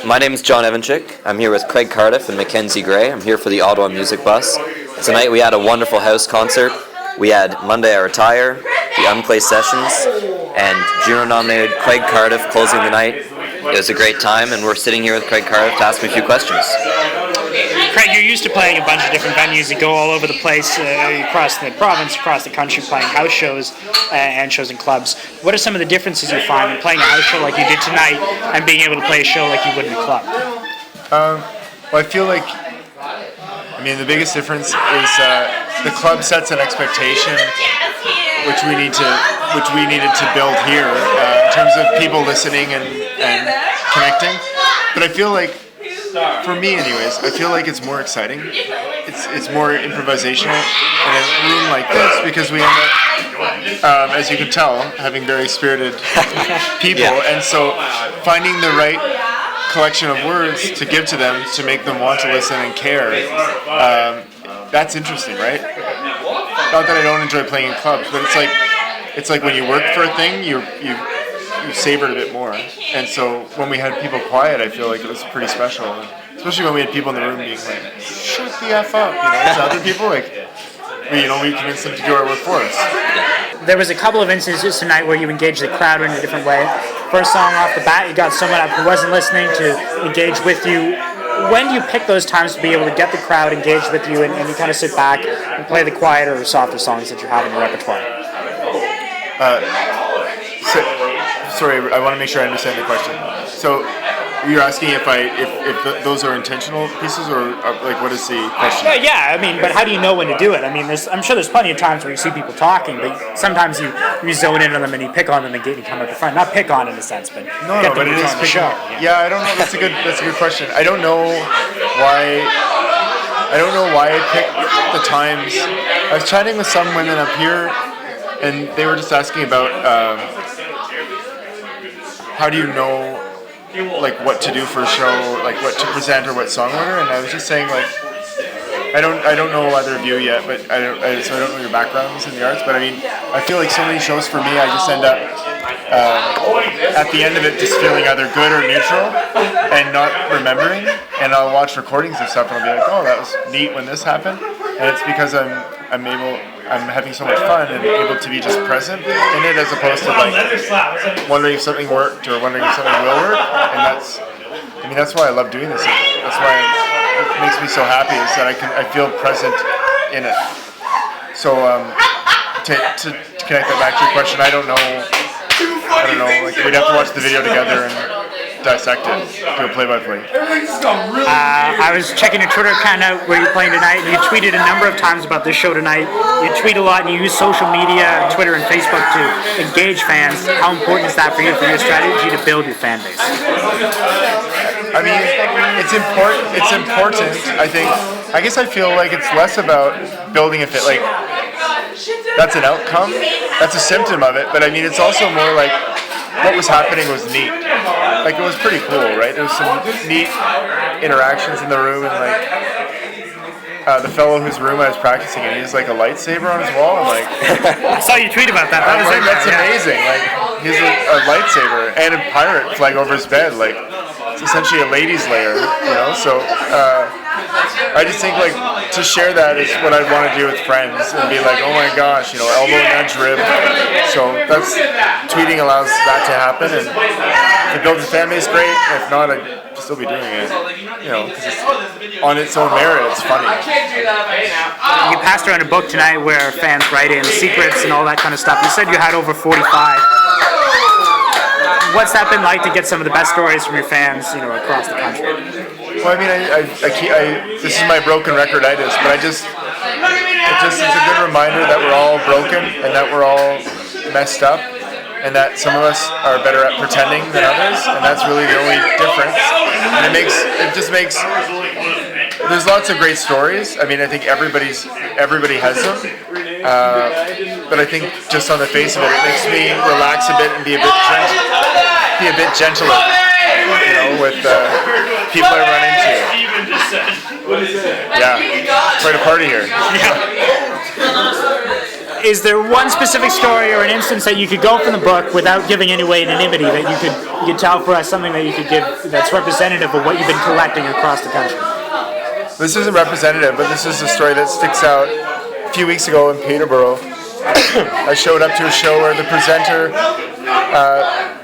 My name is John Evanchik. I'm here with Craig Cardiff and Mackenzie Gray. I'm here for the Ottawa Music Bus. Tonight we had a wonderful house concert. We had Monday I Retire, the Unplay Sessions, and Juno-nominated Craig Cardiff closing the night. It was a great time, and we're sitting here with Craig Cardiff to ask me a few questions. Craig, you're used to playing a bunch of different venues. You go all over the place, across the province, across the country, playing house shows and shows in clubs. What are some of the differences you find in playing a house show like you did tonight and being able to play a show like you would in a club? Well, I feel like, the biggest difference is the club sets an expectation which we needed to build here in terms of people listening and connecting. But I feel like, for me anyways, I feel like it's more exciting. It's more improvisational in a room like this because we end up, as you can tell, having very spirited people. Yeah. And so finding the right collection of words to give to them to make them want to listen and care, that's interesting, right? Not that I don't enjoy playing in clubs, but it's like when you work for a thing, you savor it a bit more. And so when we had people quiet, I feel like it was pretty special. Especially when we had people in the room being like, shut the F up, to other people, we convinced them to do our work for us. There was a couple of instances tonight where you engaged the crowd in a different way. First song off the bat, you got someone up who wasn't listening to engage with you. When do you pick those times to be able to get the crowd engaged with you and you kind of sit back and play the quieter or softer songs that you have in your repertoire? Sorry, I want to make sure I understand the question. So you're asking if those are intentional pieces or what is the question? Yeah, but how do you know when to do it? I'm sure there's plenty of times where you see people talking, but sometimes you zone in on them and you pick on them and get you come up the front. Not pick on in a sense, but get them but it is the show. Yeah, I don't know. That's a good question. I don't know why I picked the times. I was chatting with some women up here, and they were just asking about how do you know what to do for a show, what to present or what song order, and I was just saying I don't know either of you yet, but I don't know your backgrounds in the arts, but I feel like so many shows for me, I just end up at the end of it just feeling either good or neutral and not remembering, and I'll watch recordings and stuff and I'll be like, oh, that was neat when this happened, and it's because I'm having so much fun and able to be just present in it as opposed to wondering if something worked or wondering if something will work. And that's why I love doing this. That's why it makes me so happy is that I feel present in it. So to connect that back to your question, I don't know. We'd have to watch the video together and dissect it, do a play-by-play. I was checking your Twitter account out where you're playing tonight, and you tweeted a number of times about this show tonight. You tweet a lot, and you use social media, Twitter and Facebook, to engage fans. How important is that for you, for your strategy to build your fan base? It's important. It's important. I guess I feel like it's less about building a fit. That's an outcome. That's a symptom of it. But it's also more like what was happening was neat. It was pretty cool, right? There was some neat interactions in the room, and the fellow whose room I was practicing in, he has a lightsaber on his wall. I saw you tweet about that. That's amazing. He has a lightsaber and a pirate flag over his bed. It's essentially a ladies' lair, So I just think to share that is what I'd want to do with friends and be like, oh my gosh, elbow nudge rib. So that's tweeting allows that to happen, and if it builds a fan base, great. If not, I'd still be doing it. Because it's on its own merit, it's funny. You passed around a book tonight where fans write in secrets and all that kind of stuff. You said you had over 45. What's that been like to get some of the best stories from your fans, across the country? Well, this is my broken recorditis, but it's a good reminder that we're all broken and that we're all messed up, and that some of us are better at pretending than others, and that's really the only difference. And there's lots of great stories. I think everybody has them, but I think just on the face of it, it makes me relax a bit and be a bit gentler, with people I run into. Yeah, quite a party here. is there one specific story or an instance that you could go from the book without giving any away anonymity that you could tell for us, something that you could give that's representative of what you've been collecting across the country? This isn't representative, but this is a story that sticks out. A few weeks ago in Peterborough, I showed up to a show where the presenter,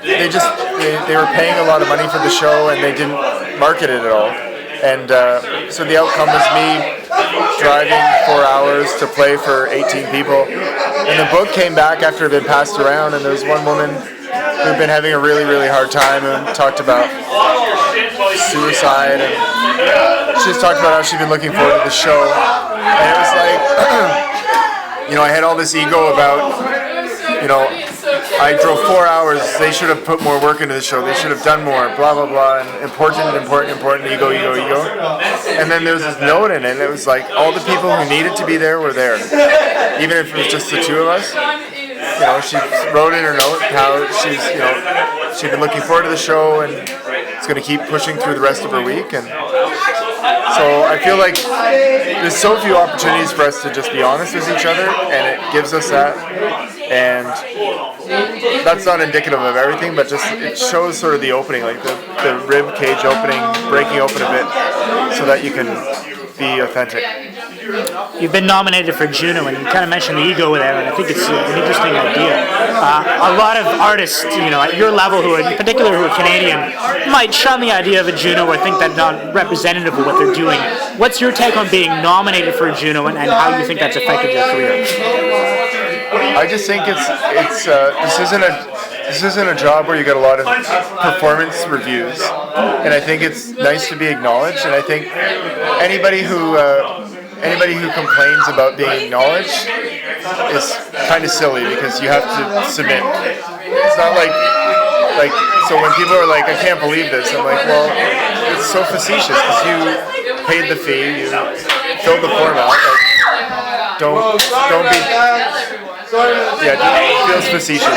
they were paying a lot of money for the show and they didn't market it at all. And so the outcome was me driving 4 hours to play for 18 people. And the book came back after it had been passed around, and there was one woman who had been having a really, really hard time and talked about suicide. And she just talked about how she'd been looking forward to the show. And it was like, I had all this ego about, I drove 4 hours, they should have put more work into the show, they should have done more, blah, blah, blah, and important, ego. And then there was this note in it, and it was like, all the people who needed to be there were there. Even if it was just the two of us. She wrote in her note how she'd been looking forward to the show and is going to keep pushing through the rest of her week. And so I feel like there's so few opportunities for us to just be honest with each other, and it gives us that. And that's not indicative of everything, but just it shows sort of the opening, like the rib cage opening, breaking open a bit, so that you can be authentic. You've been nominated for Juno, and you kind of mentioned the ego there, and I think it's an interesting idea. A lot of artists, at your level, who are Canadian, might shun the idea of a Juno or think that's not representative of what they're doing. What's your take on being nominated for a Juno, and how you think that's affected your career? I just think this isn't a job where you get a lot of performance reviews, and I think it's nice to be acknowledged. And I think anybody who complains about being acknowledged is kind of silly, because you have to submit. It's not like so when people are like, I can't believe this, I'm like, well, it's so facetious because you paid the fee, you filled the form out. Like, don't be. Yeah, it feels facetious.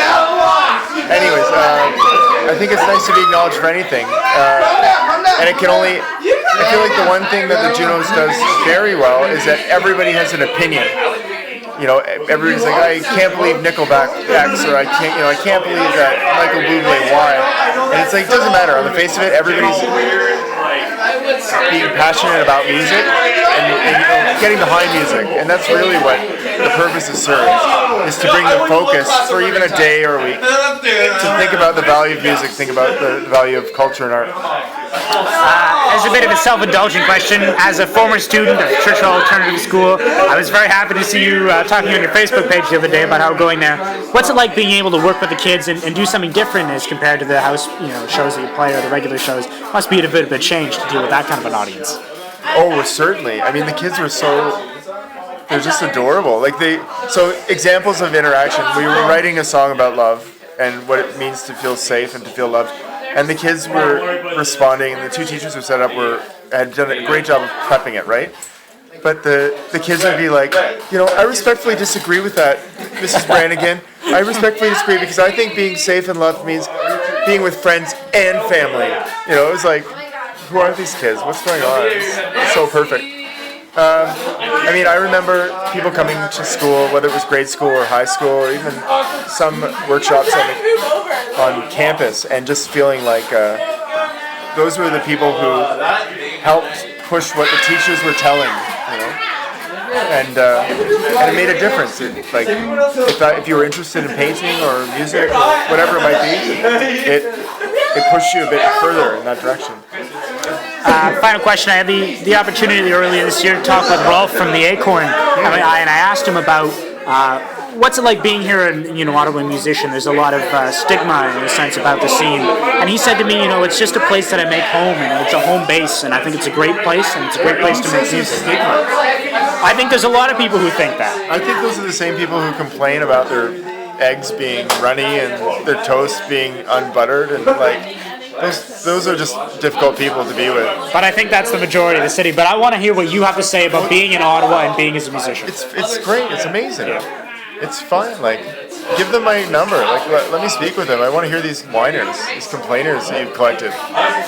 Anyways, I think it's nice to be acknowledged for anything, and it can only. I feel like the one thing that the Junos does very well is that everybody has an opinion. Everybody's like, I can't believe Nickelback X, or I can't believe that Michael Bublé Y, and it's like, it doesn't matter. On the face of it, everybody's being passionate about music and getting behind music, and that's really what the purpose is served, is to bring the focus for even a day or a week to think about the value of music, think about the value of culture and art. As a bit of a self-indulgent question, as a former student of Churchill Alternative School, I was very happy to see you talking on your Facebook page the other day about how going there. What's it like being able to work with the kids and do something different as compared to the house shows that you play or the regular shows? Must be a bit of a change to deal with that kind of an audience. Oh, certainly. I mean, the kids were they're just adorable. So examples of interaction. We were writing a song about love and what it means to feel safe and to feel loved. And the kids were responding, and the two teachers who set up had done a great job of prepping it, right? But the kids would be like, I respectfully disagree with that, Mrs. Brannigan. I respectfully disagree, because I think being safe and loved means being with friends and family. It was like, who are these kids? What's going on? It's so perfect. I remember people coming to school, whether it was grade school or high school, or even some workshops on campus, and just feeling like those were the people who helped push what the teachers were telling, and it made a difference. If you were interested in painting or music or whatever it might be, it pushed you a bit further in that direction. Final question. I had the opportunity earlier this year to talk with Rolf from the Acorn, and I asked him about what's it like being here in Ottawa musician. There's a lot of stigma in a sense about the scene, and he said to me, it's just a place that I make home, and it's a home base, and I think it's a great place, and it's a great place to make music. I think there's a lot of people who think that. I think those are the same people who complain about their eggs being runny and their toast being unbuttered, and those are just difficult people to be with. But I think that's the majority of the city. But I want to hear what you have to say about being in Ottawa and being as a musician. It's great. It's amazing. It's fun. give them my number. Like, let me speak with them. I want to hear these whiners, these complainers that you've collected.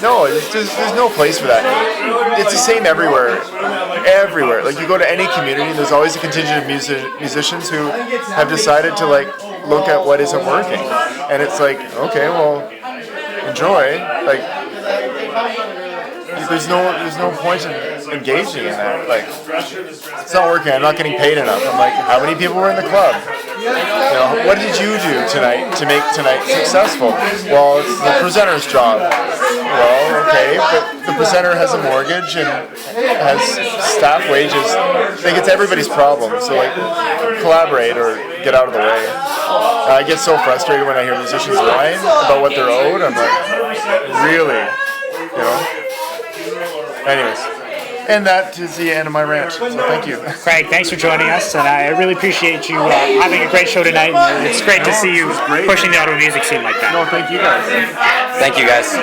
No, there's no place for that. It's the same everywhere. Everywhere. Like, you go to any community, there's always a contingent of musicians who have decided to, like, look at what isn't working. And it's like, okay, well, enjoy. Like, there's no point in engaging in that. Like, it's not working. I'm not getting paid enough. I'm like, how many people were in the club? What did you do tonight to make tonight successful? Well, it's the presenter's job. Well, okay, but the presenter has a mortgage and has staff wages. I think it's everybody's problem. So, like, collaborate or get out of the way. I get so frustrated when I hear musicians whine about what they're owed. I'm like, really? Anyways, and that is the end of my rant. So thank you. Craig, thanks for joining us, and I really appreciate you having a great show tonight. It's great to see you pushing the Ottawa music scene like that. No, thank you guys. Thank you, guys.